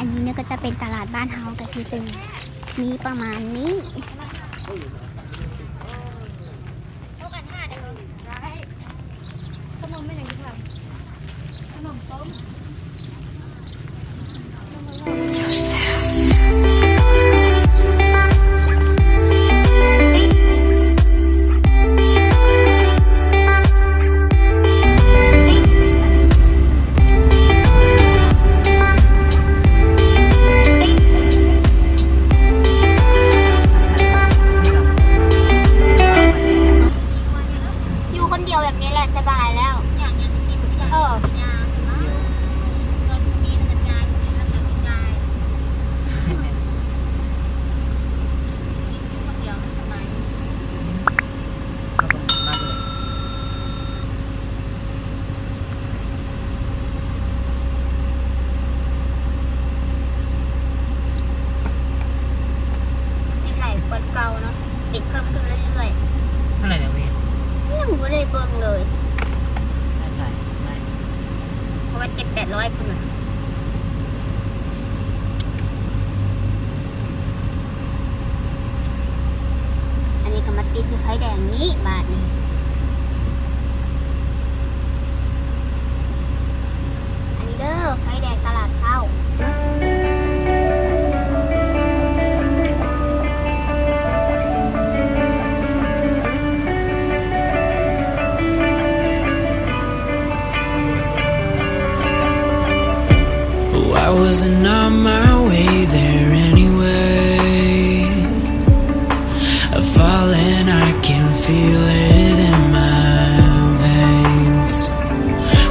นนี้เนี่ยก็จะเป็นตลาดบ้านเฮากระชิตึงมีประมาณนี้ขนมไม่อย่างนี้ค่ะขนมต้มเก่าเนาะติดเพิ่มขึ้นเรื่อยๆเท่าไหร่เนี่ยพี่ยังไม่ได้เบิ่งเลยเพราะว่า700-800คนอันนี้ก็มาติดอยู่ไฟแดงนี้บาทนึงอันนี้เด้อไฟแดงตลาดเช้าI wasn't on my way there anyway. I've fallen, I can feel it in my veins.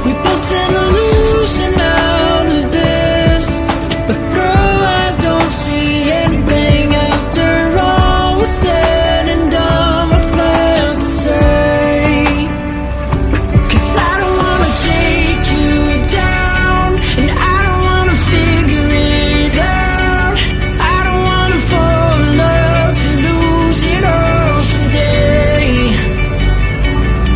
We built an illusion out of this, but girl, I don't see anything after all was said and done. What's left to say? 'Cause I don't wanna take you down, and I figure it out. I don't wanna fall in love to lose it all someday.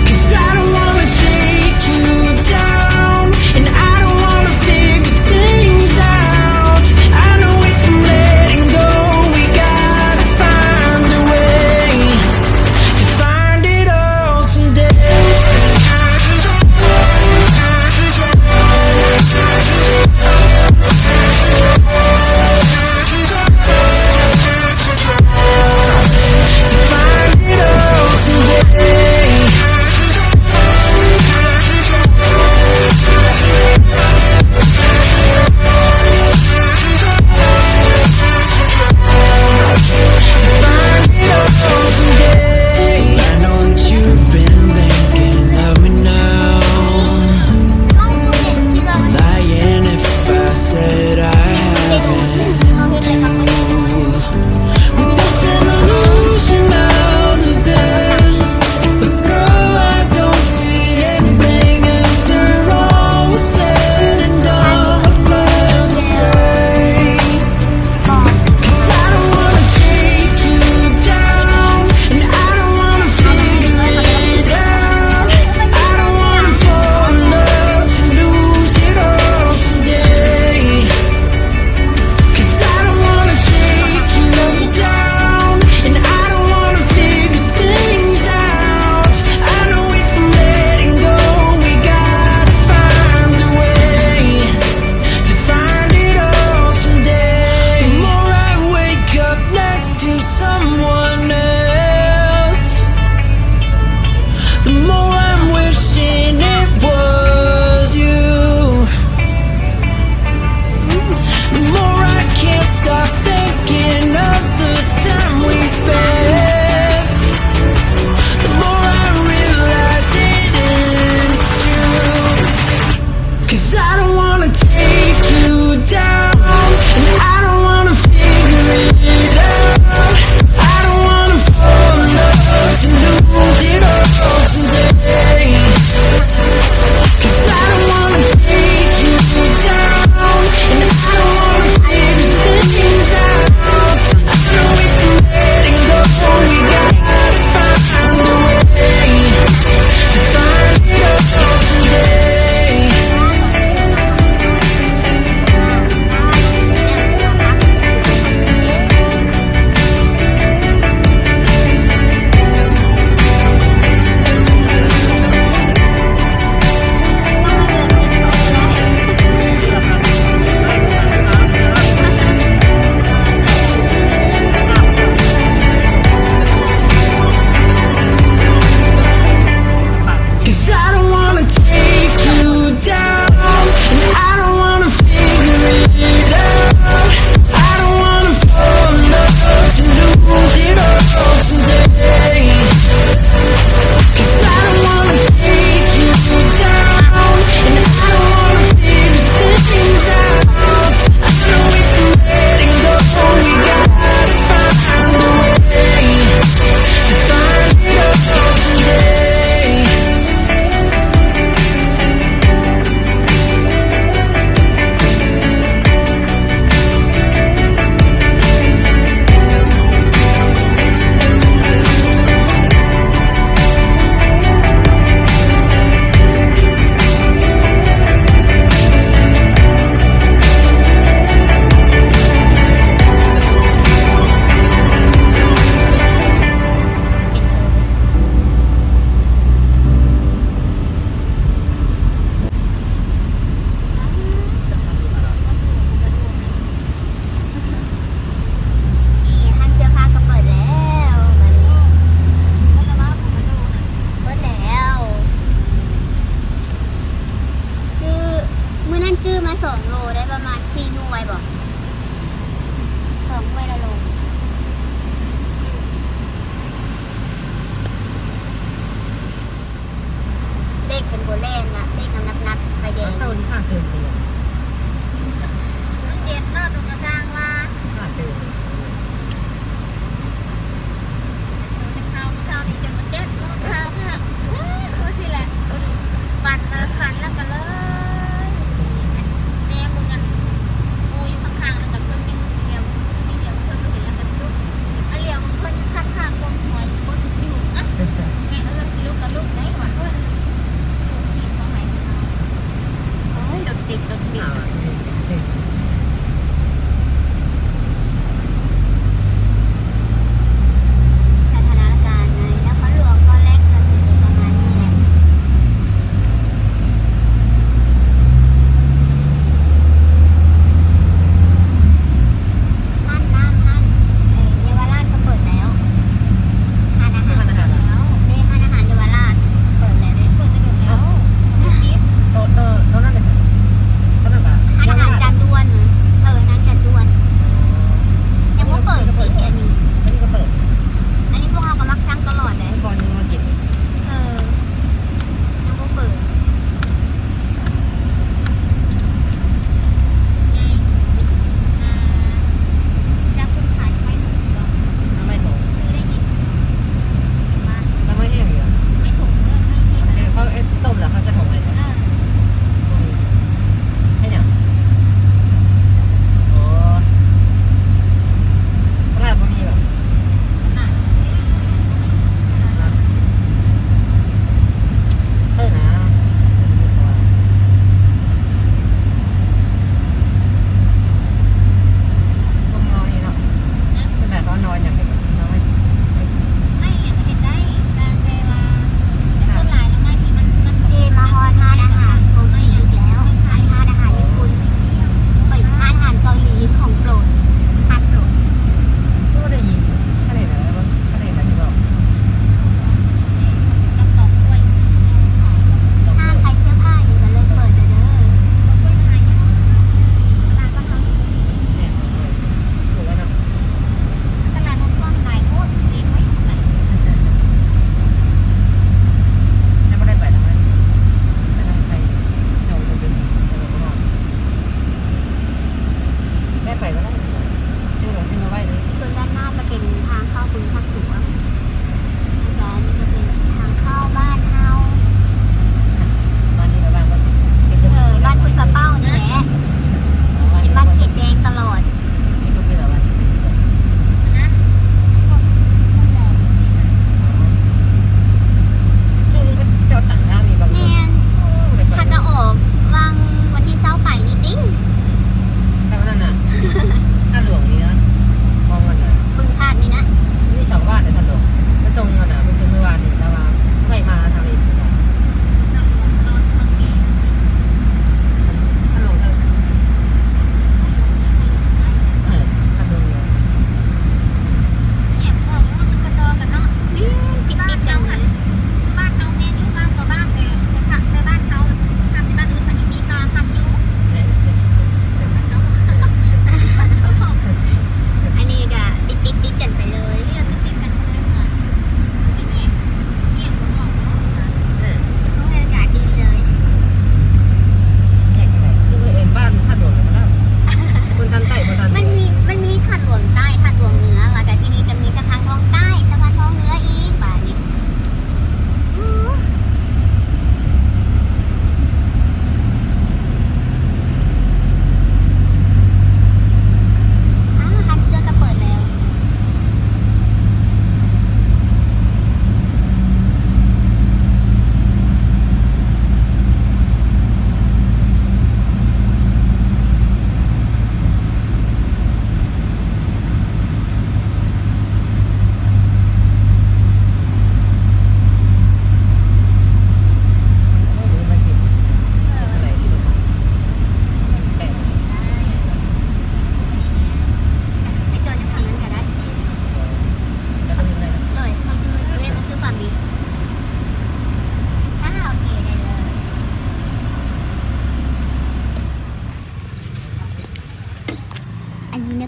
'Cause I don't wanna take you down, and I don't wanna figure things out. I know if I'm letting go, we gotta find a way to find it all someday. อมา2 โลได้ประมาณ4 หน่วยบอก2 หน่วยละโลเลขเป็นโบแลนนะเลขกับนับไปเดง เศร้านี่ข้าเกินไปเลย เจ็ดเนาะตรงกระจ้างว่า ข้าเกิน จะเข้าเช้านี้จะมาเจ็ดโมงเช้าค่ะก็สิแหละฝันแล้วก็เลยแม่มึงกันมูอยู่ข้างๆแล้วกับเพื่อนเป็นเดียวมีเดียวเพื่อนก็เห็นแล้วก็ลุกอันเดียวมึงเพื่อนยังข้างๆกองหัวอยู่บนอยู่อ่ะแม่สิลุกกับลูกได้หวานด้วยขี่เข้าไหนโอ้ยโดนติด สถานการณ์ในนครหลวงก็แรกเกิดสิ่งประมาณนี้แหละห้านน้ำห้านเยาวราชก็เปิดแล้วห้านอาหารเปิดแล้วนี่ห้านอาหารเยาวราชเปิดแล้วเปิดไปถึงแล้ว โตนั่นเลยตอนนั้นแบบ ห้านอาหารจานด่วน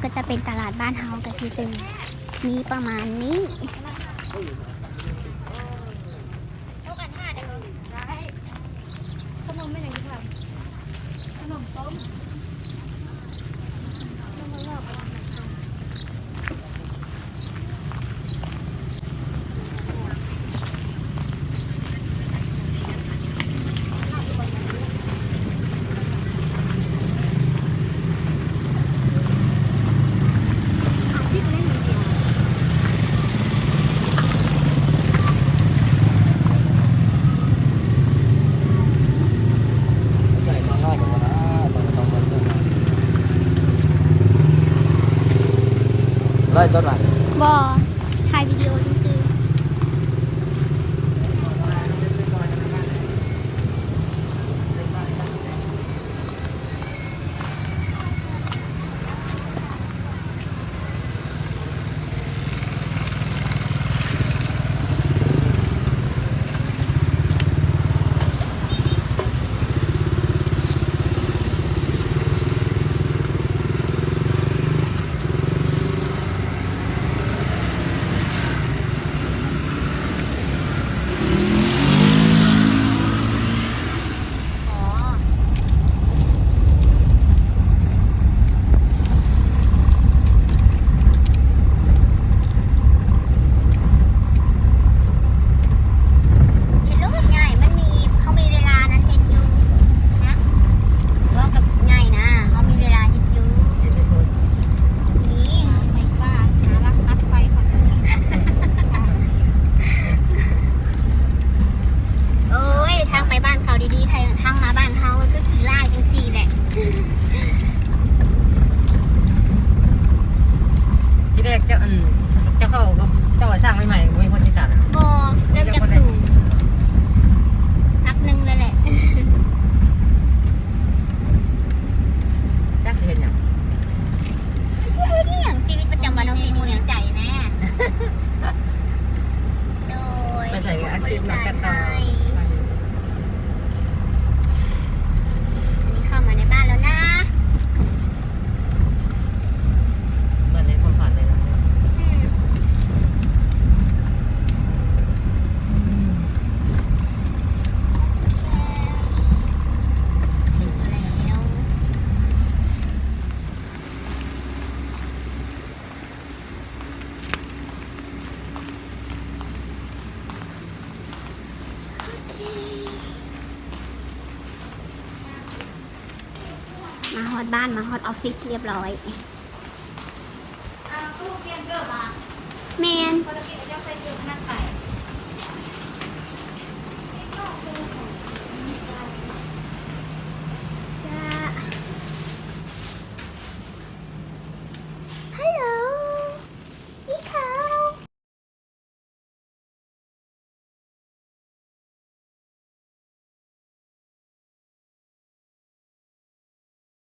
ก็จะเป็นตลาดบ้านเฮากับซีตึงมีประมาณนี้ขนมไม่ไหนค่ะขนมต้มใส่มาง่ายกว่านะมันต้องมันต้องไล่สดอ่ะ บอถ่ายวิดีโอซื้ออ๋อเห็นรูปใหญ่มันมีเขามีเวลานั้นเห็นอยู่นะว่ากับใหญ่นะเขามีเวลาเห็นอยู่นี่ไฟฟ้าหารักตัดไฟก่อนโอ้ยทางไปบ้านเขาดีๆทางมาบ้านเขาก็ขี่ไล่จังสี่แหละ ที่แรกเจ้าเข้าก็เจ้าสร้างใหม่ๆมีคนที่ตัด โบเริ่มจากสูงพักหนึ่งเลยแหละ จักเห็นอย่าง ไม่ใช่ให้ที่อย่างชีวิตประจำวันน้องพีนี่อย่างใจแม่ โดย ไม่ใส่อาชีพนักการ ให้ ต่อ อันนี้เข้ามาในบ้านแล้วนะ เหมือนในความฝันเลยนะ อืมถึงแล้วโอเคมาฮอดบ้านมาฮอดออฟฟิศเรียบร้อยแมน พอเรากินจะใส่เกลือขนาดไก่